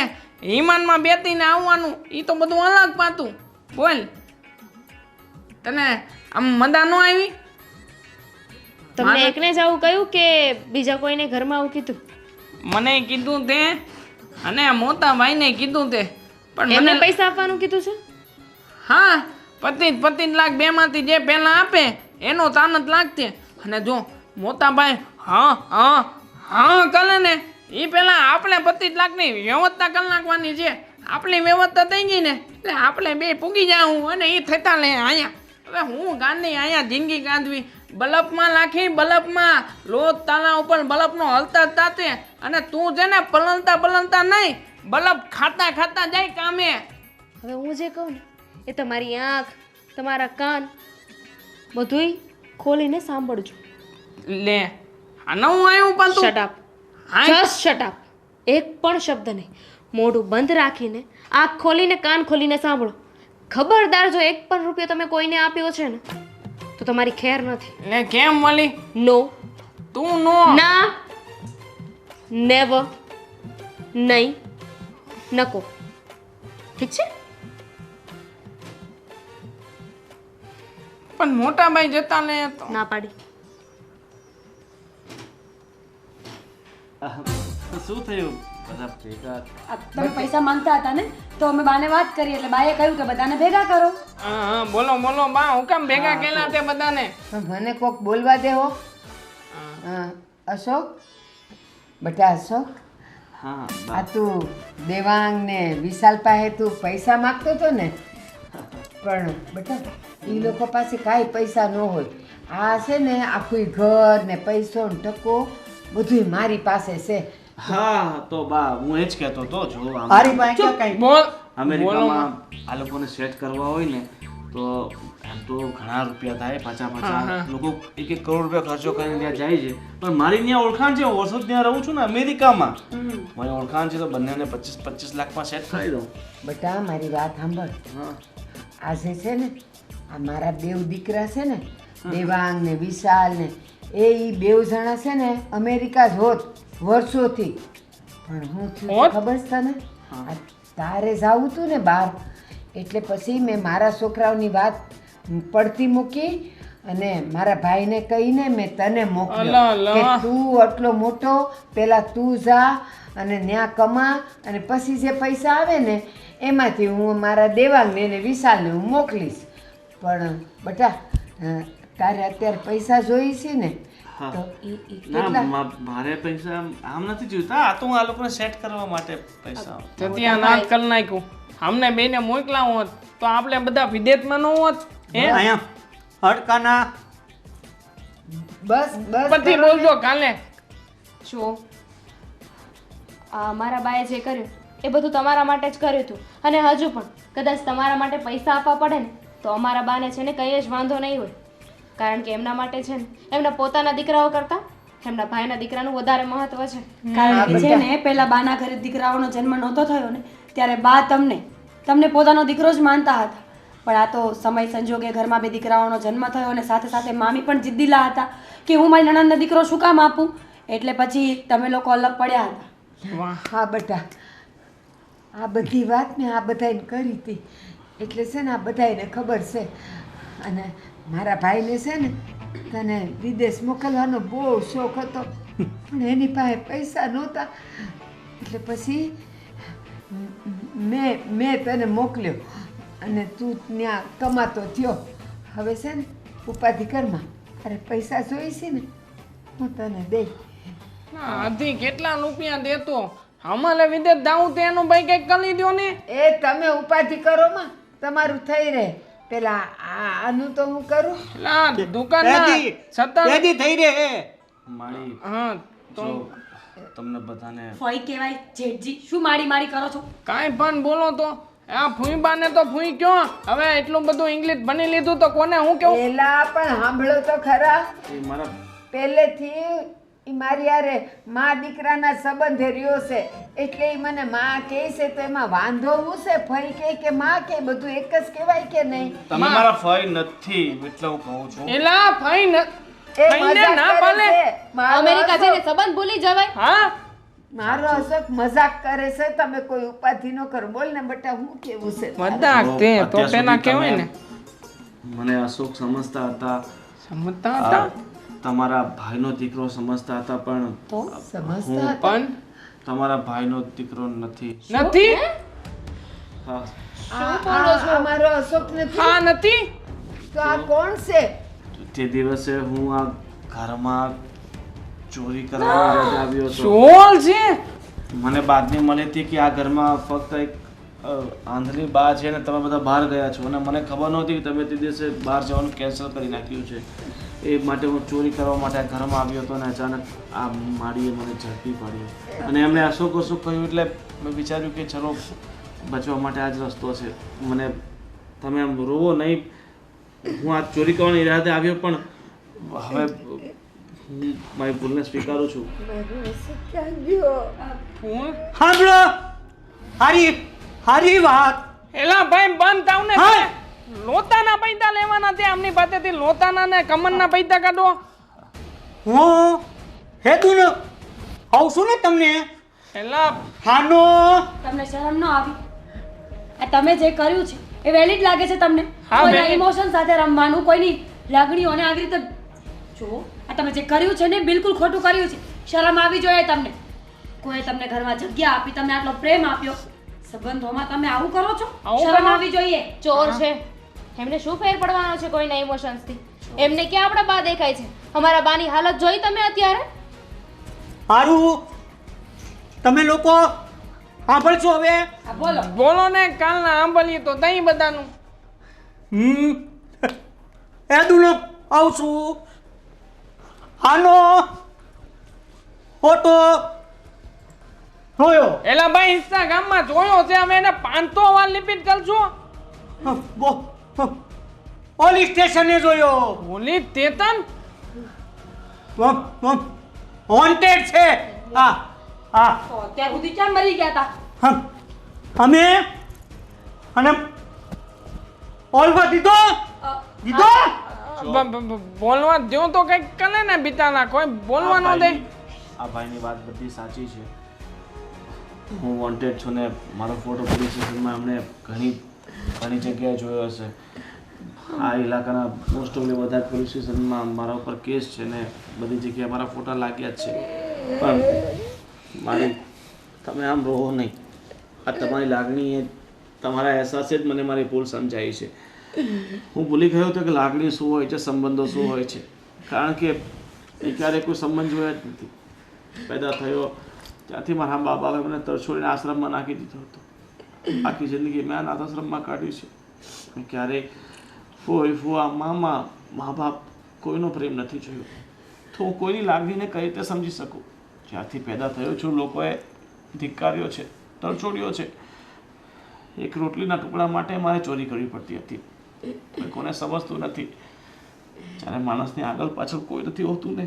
વિમાનમાં બેસીને આવવાનું એ તો બધું અલગ પાતું. બોલ તને આમ મજા ન આવી? તમને એકને જ આવું કહ્યું કે બીજા કોઈને ઘરમાં આવું કીધું? મને કીધું તે અને મોટા ભાઈને કીધું તે પણ એમને મને પૈસા આપવાનું કીધું છે? હા 25 લાખ બેમાંથી જે પહેલા આપે એનો તાનત લાગશે અને જો મોટાભાઈ હા કરે ને એ પહેલા આપણે 25 લાખની વ્યવસ્થા કરી નાખવાની છે. આપણી વ્યવસ્થા થઈ ગઈ ને એટલે આપણે બે પૂગી જાઉં અને એ થતા લે અહીંયા. હવે હું ગાંધી અહીંયા જિંદગી કાઢવી બલ્બમાં નાખી બલ્બમાં રોજ તાના ઉપર બલ્બનો હલતા જ તાતે અને તું છે ને પલળતા નહીં બલ્બ ખાતા જાય કામે. હવે હું જે કહું ને એ તમારી આંખ તમારા કાન બધુંય ખોલીને સાંભળજો. લે આ નવું આવ્યું પણ તું shut up. Just shut up. એક પણ શબ્દ નહીં. મોઢું બંધ રાખીને આંખ ખોલીને કાન ખોલીને સાંભળો. ખબરદાર જો એક પણ રૂપિયો તમે કોઈને આપ્યો છે ને તો તમારી ખેર નથી. લે કેમ મળી નો. તું નો ના. નેવર. નહીં. નકો. ઠીક છે? પણ મોટા ભાઈ જતા ને તો ના પાડી. શું થયું બધા ભેગા? આ તમે પૈસા માંગતા હતા ને તો અમે બાને વાત કરી એટલે બાએ કહ્યું કે બધાને ભેગા કરો. હા બોલો બા હું કામ ભેગા કેલા તે બધાને? મને કોક બોલવા દેવો. અશોક બેટા અશોક, હા આ તું દેવાંગ ને વિશાલ પાસે તું પૈસા માગતો હતો ને પણ બેટા એ લોકો પાસે કાંઈ પૈસા ન હોય. આ છે ને આખું ઘર ને પૈસો ને ટકો બધું મારી પાસે છે. હા તો બા હું એ જ કહેતો હતો જો આમ મારી પાસે કઈ બોલ અમેરિકામાં આ લોકોને સેટ કરવા હોય ને તો એમ તો ઘણા રૂપિયા થાય 50 લોકો 1 કરોડ રૂપિયા ખર્ચો કરીને ત્યાં જાય છે પણ મારી ત્યાં ઓળખાણ છે. વર્ષો ત્યાં રહું છું ને અમેરિકામાં મારી ઓળખાણ છે તો બંનેને 25 લાખમાં સેટ કરી દઉં. બેટા મારી વાત સાંભળ. હા આજે છે ને આ મારા બેવ દીકરા છે ને દેવાંગ ને વિશાલ ને એ બેવ જણા છે ને અમેરિકા જ હોત વર્ષોથી. પણ હું થયું ખબર છે તને? આ તારે જાવું તું ને બહાર એટલે પછી મેં મારા છોકરાઓની વાત પડતી મૂકી અને મારા ભાઈને કહીને મેં તને મોકલ્યો કે તું આટલો મોટો પહેલાં તું જા અને ત્યાં કમા અને પછી જે પૈસા આવે ને એમાંથી હું મારા દેવાંગને ને વિશાલને હું મોકલીશ. પણ બેટા તારે અત્યારે પૈસા જોઈએ છે ને તો ના મારે પૈસા આમ નથી જોઈતા. આ તો હું આ લોકોને સેટ કરવા માટે પૈસા ત્યાં નાક કરી નાખ્યું. અમને બેને મોકલાવું હોત તો આપણે બધા વિદેશમાં ન હોત. અહીંયા હડકાના બસ બસ પછી બોલજો કાલે. જો મારા બાએ જે કર્યું એ બધું તમારા માટે જ કર્યું હતું અને હજુ પણ કદાચ તમારા માટે પૈસા આપવા પડે ને તો અમારા બાને છે ને કંઈ જ વાંધો નહીં હોય. કારણ કે એમના માટે છે ને એમના પોતાના દીકરાઓ કરતાં એમના ભાઈના દીકરાનું વધારે મહત્વ છે. કારણ કે છે ને પહેલા બાના ઘરે દીકરાઓનો જન્મ નહોતો થયો ને ત્યારે બા તમને પોતાનો દીકરો જ માનતા હતા. પણ આ તો સમય સંજોગે ઘરમાં 2 દીકરાઓનો જન્મ થયો અને સાથે સાથે મામી પણ જિદ્દીલા હતા કે હું મારી નણંદને દીકરો શું કામ આપું એટલે પછી તમે લોકો અલગ પડ્યા હતા. હા બેટા આ બધી વાત મેં આ બધાને કરી હતી એટલે છે ને આ બધાને ખબર છે અને મારા ભાઈને છે ને તને વિદેશ મોકલવાનો બહુ શોખ હતો પણ એની પાસે પૈસા નહોતા એટલે પછી મેં તને મોકલ્યો અને તું ત્યાં કમાતો થયો હવે છે ને ઉપાધિ કરમાં અરે પૈસા જોઈશે ને હું તને દઈ આથી કેટલા રૂપિયા દેતો અમારે વિદેશ જાવું તેનું ભાઈ કઈક કરી દો ને. એ તમે ઉપાધિ કરો માં તમારું થઈ રહે પેલા આનું તો હું કરું લા દુકાનના પેદી સત્તર પેદી થઈ રે હે મારી હા તો જો તમને બધાને ફોઈ કહેવાય જેઠજી શું મારી મારી કરો છો? કાંઈ પણ બોલો તો આ ફૂઈબાને તો ફૂઈ કયો હવે એટલું બધું ઇંગ્લિશ ભણી લીધું તો કોને હું કેવું. પેલા પણ સાંભળો તો ખરા એ મારા પહેલેથી ઈ મારી યારે મા દીકરાના સંબંધે રહ્યો છે એટલે ઈ મને માં કહે છે તો એમાં વાંધો હું છે ફઈ કહે કે માં કે બધું એક જ કહેવાય કે નહીં તમે મારા ફઈ નથી એટલે હું કહું છું એલા ફઈ ન એ ફઈને મજાક ના કરે પાલે. છે. મારો અમેરિકા અશોક- જઈને સંબંધ ભૂલી જવાય. હા મારો અશોક મજાક કરે છે તમે કોઈ ઉપાધિ ન કરો બોલ ને બેટા હું કેવું છે મજાક તે તો અત્યાર પેલા સુધી કહેવાય ને તમે મને અશોક સમજતા હતા સમજતા હતા તમારા ભાઈનો દીકરો સમજતા હતા પણ સમજતા હતા? પણ તમારા ભાઈનો દીકરો નથી. નથી હા આ મારો અશોક નથી હા નથી તો આ કોણ છે તે દિવસે હું આ ઘરમાં ચોરી કરવા ઈરાદે આવ્યો હતો. ચોર છે. મને બાતમી મળી હતી કે આ ઘરમાં ફક્ત એક આંધળી બા છે ને તમે બધા બહાર ગયા છો અને મને ખબર નહોતી કે તમે તે દિવસે બહાર જવાનું કેન્સલ કરી નાખ્યું છે. એ માટે હું ચોરી કરવા માટે આ ઘરમાં આવ્યો હતો અને અચાનક આ માળીએ મને ઝડપી પાડ્યો અને એમણે અશોક અશોક કહ્યું એટલે મેં વિચાર્યું કે ચલો બચવા માટે આ જ રસ્તો છે. મને તમે આમ રોવો નહીં, હું આ ચોરી કરવાની ઈરાદે આવ્યો પણ હવે હું મારી ભૂલને સ્વીકારું છું. મારો અશોક ક્યાં ગયો ફોન સાંભળો હારી હારી વાત એલા ભાઈ બંધ થાવ ને હા. લોતાના પૈસા લેવાના છે આમની પાસેથી લોતાના ને કમરના પૈસા કાઢો. હું હેતું ને આવું છું ને તમને એલા હાનો તમને શરમ ન આવી? આ તમે જે કર્યું છે એ વેલિડ લાગે છે તમને? હા, કોઈના valid. ઇમોશન સાથે રમવાનું, કોઈની લાગણીઓને આવી રીતે જો આ તમે જે કર્યું છે ને બિલકુલ ખોટું કર્યું છે. શરમ આવી જોઈએ તમને. કોઈ તમને ઘરમાં જગ્યા આપી, તમને આટલો પ્રેમ આપ્યો, સંબંધોમાં તમે આવું કરો છો? આવું શરમ કરો? આવી જોઈએ. ચોર છે એમને શું ફેર પડવાનો છે કોઈના ઇમોશન્સથી? એમને ક્યાં આપણા બા દેખાય છે? અમારા બાની હાલત જોઈ તમે અત્યારે? હારું તમે લોકો સાંભળશો હવે આ બોલો. બોલો ને કાલના આંબલી તો દહીં બધાનું. હેતું ને આવું છું હાનો ફોટો જોયો એલા ભાઈ ઇન્સ્ટાગ્રામમાં જોયો છે અમે એને 500 વાર રિપીટ કરશું. પોલીસ સ્ટેશને જોયો બોલી તેતન વોન્ટેડ છે હા હા તો અત્યાર સુધી ક્યાં મરી ગયા હતા? અમે અને ઓલવા દીધો દીધો બોલવા દો તો કઈક કરે ને બિચારા કોઈ બોલવા ન દે. આ ભાઈની વાત બધી સાચી છે. હું વોન્ટેડ છું ને મારો ફોટો પોલીસ સ્ટેશનમાં એમણે ઘણી જગ્યાએ જોયો હશે. આ ઇલાકાના મોસ્ટ ઓફલી બધા પોલીસ સ્ટેશનમાં મારા ઉપર કેસ છે ને બધી જગ્યાએ મારા ફોટા લાગ્યા જ છે. પણ મારી તમે આમ રહો નહીં. આ તમારી લાગણી એ તમારા અહેસાસે જ મને મારી ભૂલ સમજાઈ છે. હું ભૂલી ગયો હતો કે લાગણી શું હોય છે, સંબંધો શું હોય છે. કારણ કે એ ક્યારેય કોઈ સંબંધ જોયા જ નથી. પેદા થયો ત્યાંથી મારા મા બાપે મને તરછોડીને આશ્રમમાં નાખી દીધો હતો. આખી જિંદગી મેં અનાથ આશ્રમમાં કાઢી છે. મેં ક્યારેય ફોઈ ફુવા મામા મા બાપ કોઈનો પ્રેમ નથી જોયો. તો હું કોઈની લાગણીને કઈ રીતે સમજી શકું? જ્યારથી પેદા થયો છું લોકોએ ધિક્કાર્યો છે, તરછોડ્યો છે. એક રોટલીના ટુકડા માટે મારે ચોરી કરવી પડતી હતી. કોઈ કોને સમજતું નથી. જ્યારે માણસની આગળ પાછળ કોઈ નથી હોતું ને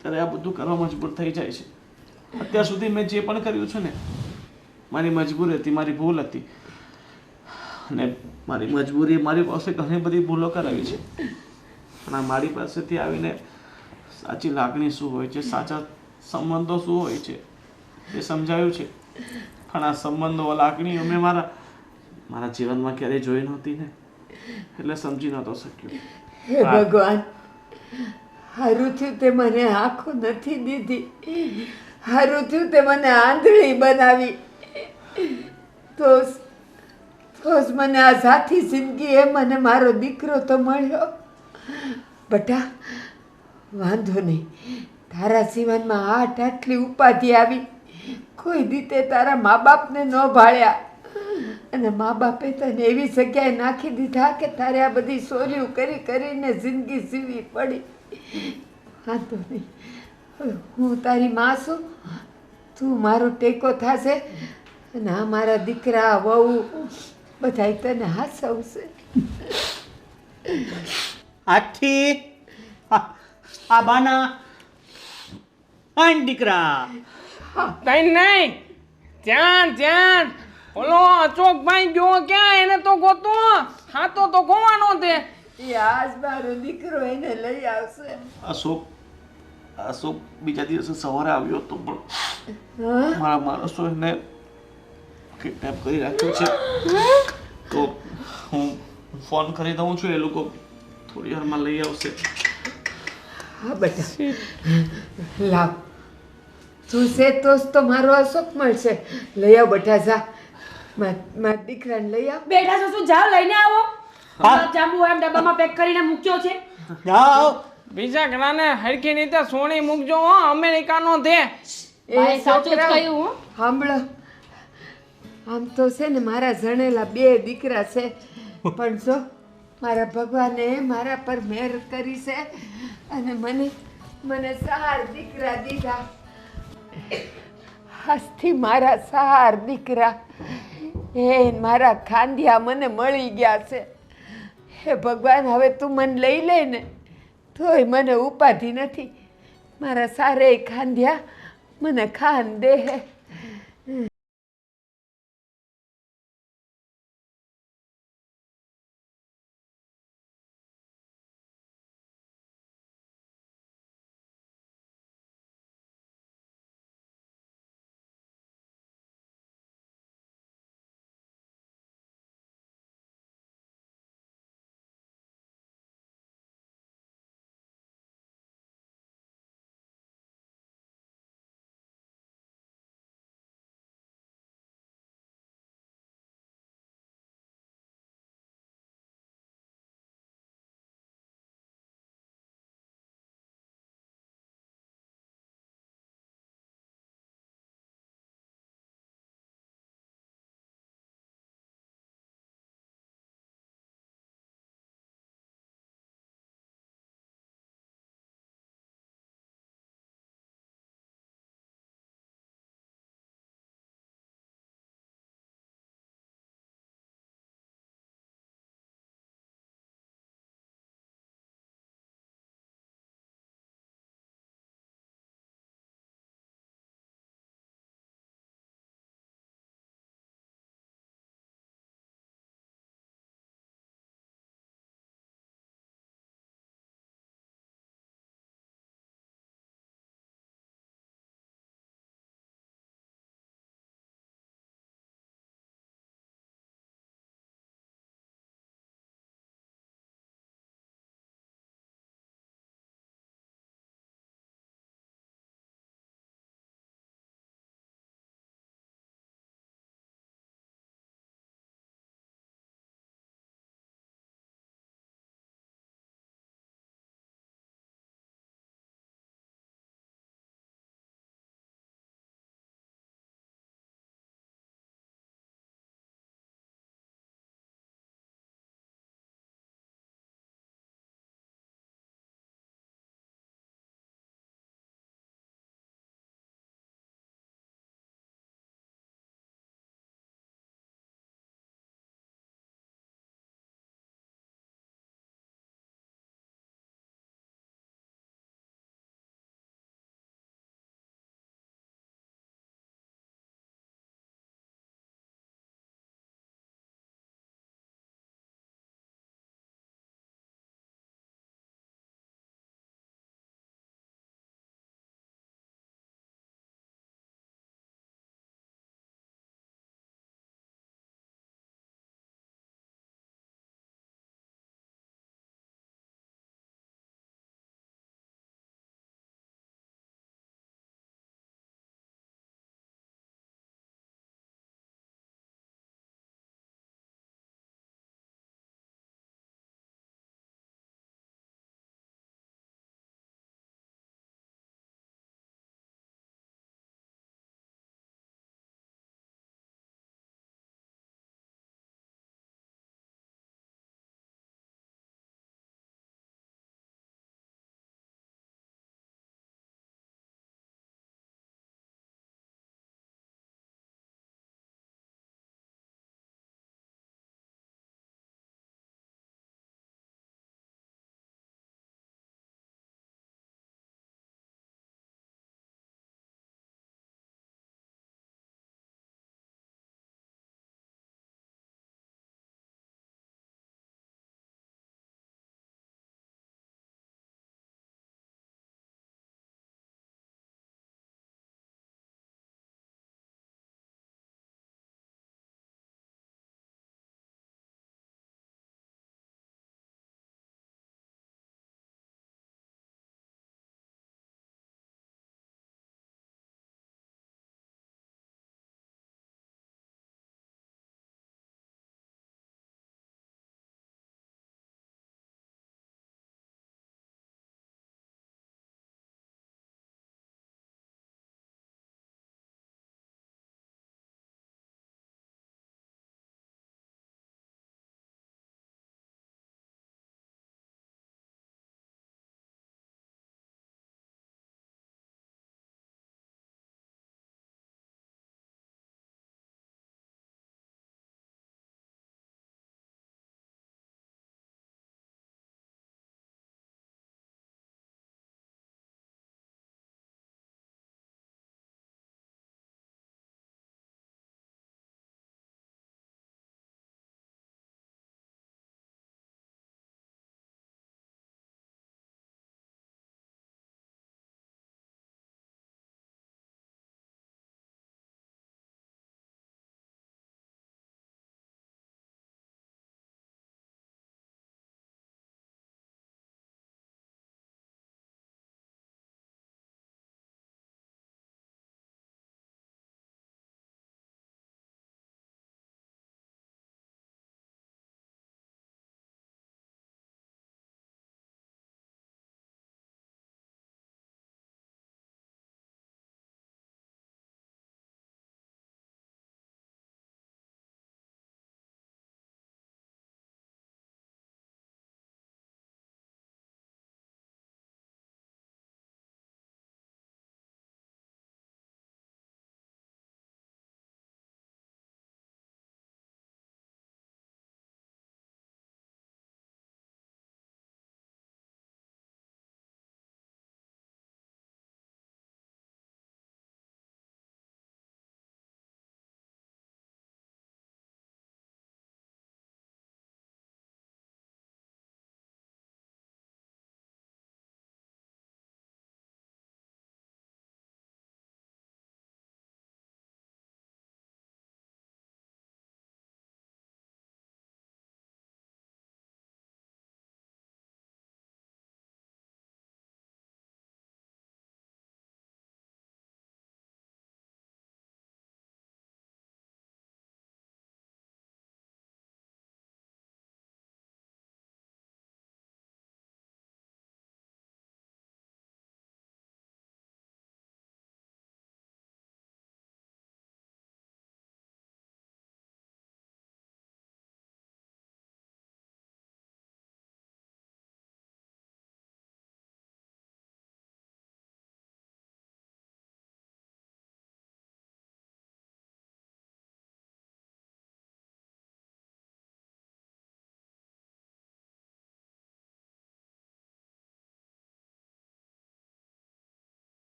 ત્યારે આ બધું કરવા મજબૂર થઈ જાય છે. અત્યાર સુધી મેં જે પણ કર્યું છે ને મારી મજબૂરી હતી, મારી ભૂલ હતી. અને મારી મજબૂરી મારી પાસે ઘણી બધી ભૂલો કરાવી છે. પણ આ મારી પાસેથી આવીને સાચી લાગણી શું હોય છે, સાચા સંબંધો શું હોય છે એ સમજાયું છે. પણ આ સંબંધો લાગણીઓ મેં મારા જીવનમાં ક્યારેય જોઈ નહોતી ને એટલે સમજી નહોતો શક્યો. હે ભગવાન હારું થયું તે મને આંખો નથી દીધી, હારું થયું તે મને આંધળી બનાવી, તો જ મને આ સાથી જિંદગી એ મને મારો દીકરો તો મળ્યો. બટા વાંધો નહીં, તારા જીવનમાં આટલી ઉપાધિ આવી, કોઈ રીતે તારા મા બાપને ન ભાળ્યા, અને મા બાપે તને એવી જગ્યાએ નાખી દીધા કે તારે આ બધી સોર્યું કરી કરીને જિંદગી જીવવી પડી. વાંધો નહીં, હવે હું તારી માં છું, તું મારો ટેકો થશે, અને આ મારા દીકરા વહુ બધાય તને હાસવશે. આથી આ બાના આન દીકરા તઈ નહીં, ત્યાં ઓલો અશોકભાઈ ગયો ક્યાં? એને તો ગોતો, હાથો તો ખોવાનો તે. એ આજ મારો દીકરો એને લઈ આવશે. અશોક બીજા દિવસે સવારે આવ્યો હતો, પણ હા, મારા માણસો એને કિડનેપ કરી રાખ્યો છે. તો હું ફોન કરી દઉં છું, એ લોકો થોડી વારમાં લઈ આવશે. હા બેટા, લાવ, તું છે તો મારો અશોક મળશે. લઈ આવ બેટા, જા મારા દીકરાને લઈ આવ. બેઠા છો શું? જાઓ લઈને આવો. જાંબુ એમ ડબ્બામાં પેક કરીને મૂક્યો છે. જાઓ. બીજા ઘણાને હરખી રીતે સોની મૂકજો હો, અમેરિકાનો તે. ભાઈ સાચું જ છોકરાઓ, કહ્યું હો. સાંભળો, આમ તો છે ને મારા જણેલા 2 દીકરા છે, પણ જો મારા ભગવાને મારા પર મહેર કરી છે અને મને 4 દીકરા દીધા. આજથી મારા 4 દીકરા એ મારા ખાંડિયા મને મળી ગયા છે. હે ભગવાન, હવે તું મને લઈ લે ને તોય મને ઉપાધિ નથી. મારા 4 ખાંડિયા મને ખાન દે હે.